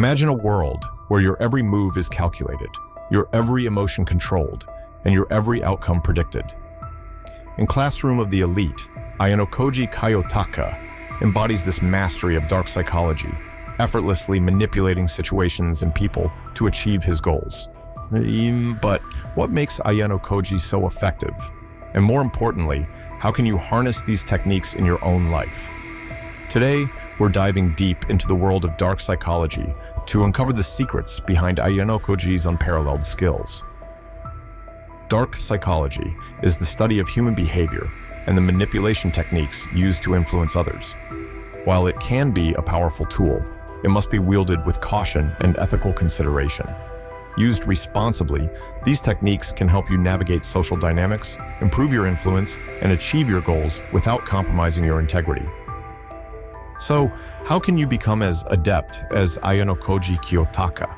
Imagine a world where your every move is calculated, your every emotion controlled, and your every outcome predicted. In Classroom of the Elite, Ayanokoji Kiyotaka embodies this mastery of dark psychology, effortlessly manipulating situations and people to achieve his goals. But what makes Ayanokoji so effective? And more importantly, how can you harness these techniques in your own life? Today, we're diving deep into the world of dark psychology to uncover the secrets behind Ayanokoji's unparalleled skills. Dark psychology is the study of human behavior and the manipulation techniques used to influence others. While it can be a powerful tool, it must be wielded with caution and ethical consideration. Used responsibly, these techniques can help you navigate social dynamics, improve your influence, and achieve your goals without compromising your integrity. So, how can you become as adept as Ayanokoji Kiyotaka?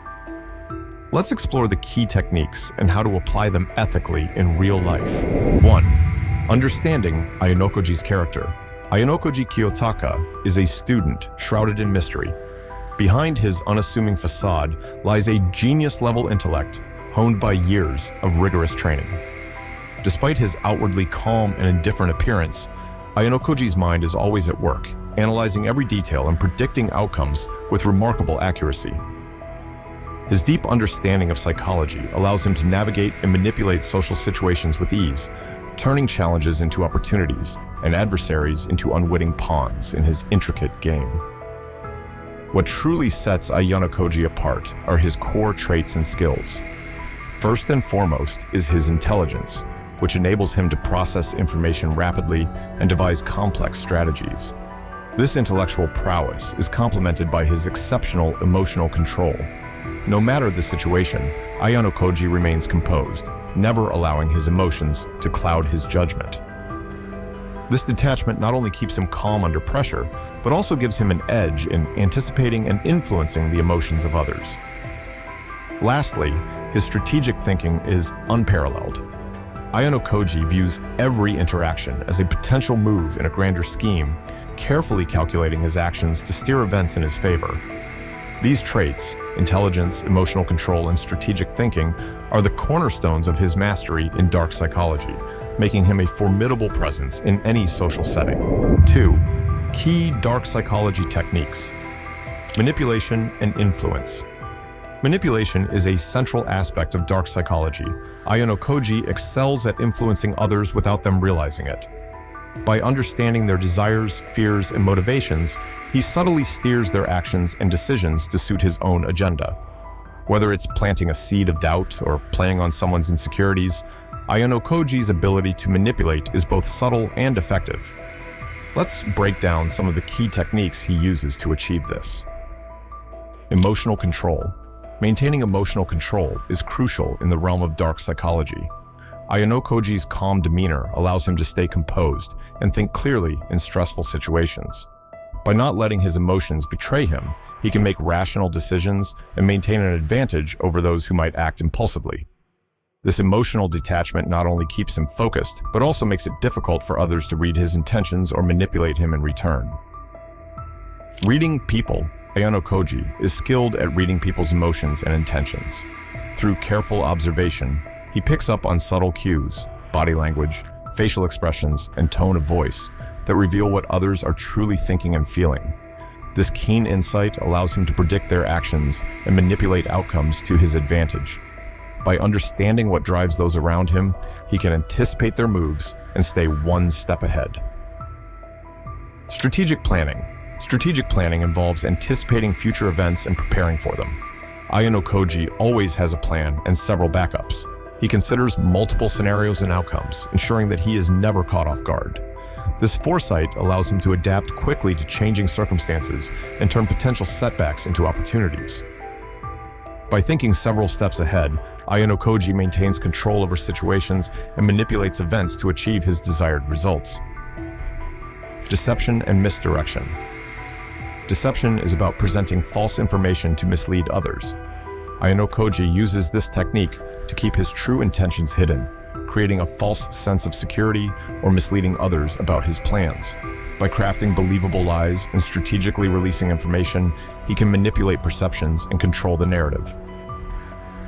Let's explore the key techniques and how to apply them ethically in real life. 1. Understanding Ayanokoji's character. Ayanokoji Kiyotaka is a student shrouded in mystery. Behind his unassuming facade lies a genius-level intellect honed by years of rigorous training. Despite his outwardly calm and indifferent appearance, Ayanokoji's mind is always at work, analyzing every detail and predicting outcomes with remarkable accuracy. His deep understanding of psychology allows him to navigate and manipulate social situations with ease, turning challenges into opportunities and adversaries into unwitting pawns in his intricate game. What truly sets Ayanokoji apart are his core traits and skills. First and foremost is his intelligence, which enables him to process information rapidly and devise complex strategies. This intellectual prowess is complemented by his exceptional emotional control. No matter the situation, Ayanokoji remains composed, never allowing his emotions to cloud his judgment. This detachment not only keeps him calm under pressure, but also gives him an edge in anticipating and influencing the emotions of others. Lastly, his strategic thinking is unparalleled. Ayanokoji views every interaction as a potential move in a grander scheme, carefully calculating his actions to steer events in his favor. These traits, intelligence, emotional control, and strategic thinking, are the cornerstones of his mastery in dark psychology, making him a formidable presence in any social setting. 2. Key dark psychology techniques. Manipulation and influence. Manipulation is a central aspect of dark psychology. Ayanokoji excels at influencing others without them realizing it. By understanding their desires, fears, and motivations, he subtly steers their actions and decisions to suit his own agenda. Whether it's planting a seed of doubt or playing on someone's insecurities, Ayanokoji's ability to manipulate is both subtle and effective. Let's break down some of the key techniques he uses to achieve this. Emotional control. Maintaining emotional control is crucial in the realm of dark psychology. Ayanokoji's calm demeanor allows him to stay composed and think clearly in stressful situations. By not letting his emotions betray him, he can make rational decisions and maintain an advantage over those who might act impulsively. This emotional detachment not only keeps him focused, but also makes it difficult for others to read his intentions or manipulate him in return. Reading people. Ayanokoji is skilled at reading people's emotions and intentions. Through careful observation, he picks up on subtle cues, body language, facial expressions, and tone of voice that reveal what others are truly thinking and feeling. This keen insight allows him to predict their actions and manipulate outcomes to his advantage. By understanding what drives those around him, he can anticipate their moves and stay one step ahead. Strategic planning. Strategic planning involves anticipating future events and preparing for them. Ayanokoji always has a plan and several backups. He considers multiple scenarios and outcomes, ensuring that he is never caught off guard. This foresight allows him to adapt quickly to changing circumstances and turn potential setbacks into opportunities. By thinking several steps ahead, Ayanokoji maintains control over situations and manipulates events to achieve his desired results. Deception and misdirection. Deception is about presenting false information to mislead others. Ayanokoji uses this technique to keep his true intentions hidden, creating a false sense of security or misleading others about his plans. By crafting believable lies and strategically releasing information, he can manipulate perceptions and control the narrative.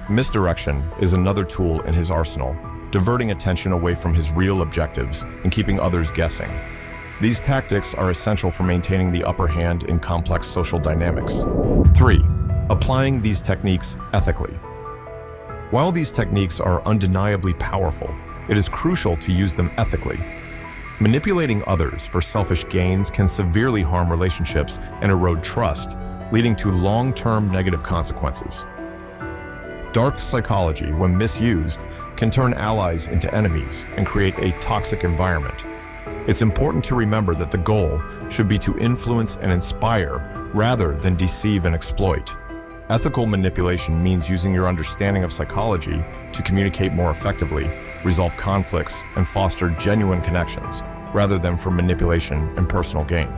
Misdirection is another tool in his arsenal, diverting attention away from his real objectives and keeping others guessing. These tactics are essential for maintaining the upper hand in complex social dynamics. 3. Applying these techniques ethically. While these techniques are undeniably powerful, it is crucial to use them ethically. Manipulating others for selfish gains can severely harm relationships and erode trust, leading to long-term negative consequences. Dark psychology, when misused, can turn allies into enemies and create a toxic environment. It's important to remember that the goal should be to influence and inspire rather than deceive and exploit. Ethical manipulation means using your understanding of psychology to communicate more effectively, resolve conflicts, and foster genuine connections, rather than for manipulation and personal gain.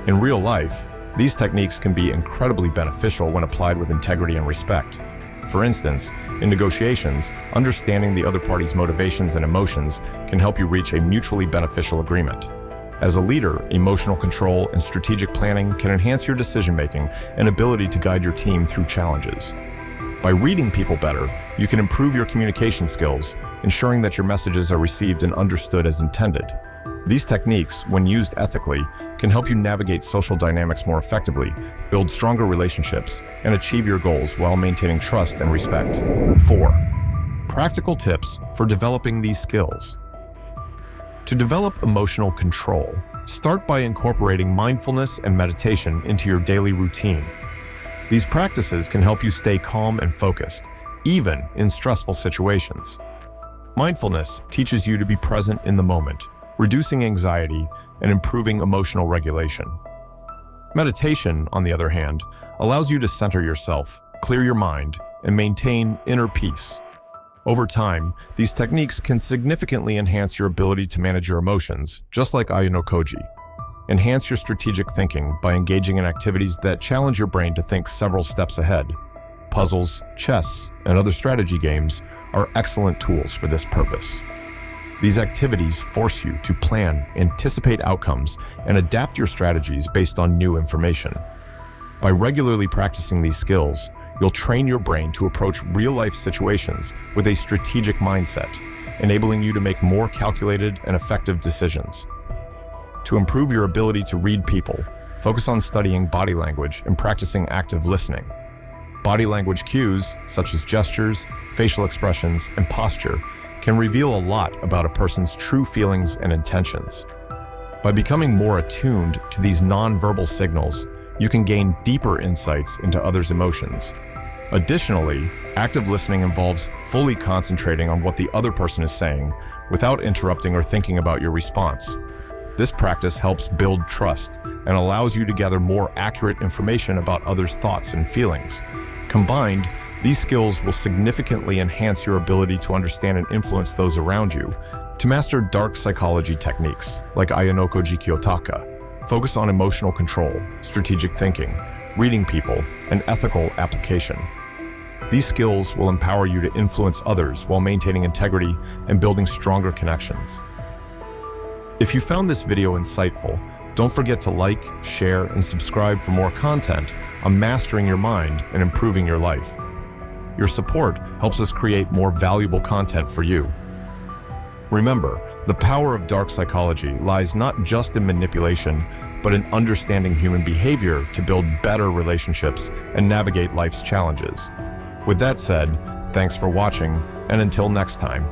In real life, these techniques can be incredibly beneficial when applied with integrity and respect. For instance, in negotiations, understanding the other party's motivations and emotions can help you reach a mutually beneficial agreement. As a leader, emotional control and strategic planning can enhance your decision-making and ability to guide your team through challenges. By reading people better, you can improve your communication skills, ensuring that your messages are received and understood as intended. These techniques, when used ethically, can help you navigate social dynamics more effectively, build stronger relationships, and achieve your goals while maintaining trust and respect. 4. Practical tips for developing these skills. To develop emotional control, start by incorporating mindfulness and meditation into your daily routine. These practices can help you stay calm and focused, even in stressful situations. Mindfulness teaches you to be present in the moment, reducing anxiety and improving emotional regulation. Meditation, on the other hand, allows you to center yourself, clear your mind, and maintain inner peace. Over time, these techniques can significantly enhance your ability to manage your emotions, just like Ayanokoji. Enhance your strategic thinking by engaging in activities that challenge your brain to think several steps ahead. Puzzles, chess, and other strategy games are excellent tools for this purpose. These activities force you to plan, anticipate outcomes, and adapt your strategies based on new information. By regularly practicing these skills, you'll train your brain to approach real-life situations with a strategic mindset, enabling you to make more calculated and effective decisions. To improve your ability to read people, focus on studying body language and practicing active listening. Body language cues, such as gestures, facial expressions, and posture, can reveal a lot about a person's true feelings and intentions. By becoming more attuned to these non-verbal signals, you can gain deeper insights into others' emotions. Additionally, active listening involves fully concentrating on what the other person is saying without interrupting or thinking about your response. This practice helps build trust and allows you to gather more accurate information about others' thoughts and feelings. Combined, these skills will significantly enhance your ability to understand and influence those around you. To master dark psychology techniques, like Ayanokoji Kiyotaka, focus on emotional control, strategic thinking, reading people, and ethical application. These skills will empower you to influence others while maintaining integrity and building stronger connections. If you found this video insightful, don't forget to like, share, and subscribe for more content on mastering your mind and improving your life. Your support helps us create more valuable content for you. Remember, the power of dark psychology lies not just in manipulation, but in understanding human behavior to build better relationships and navigate life's challenges. With that said, thanks for watching, and until next time.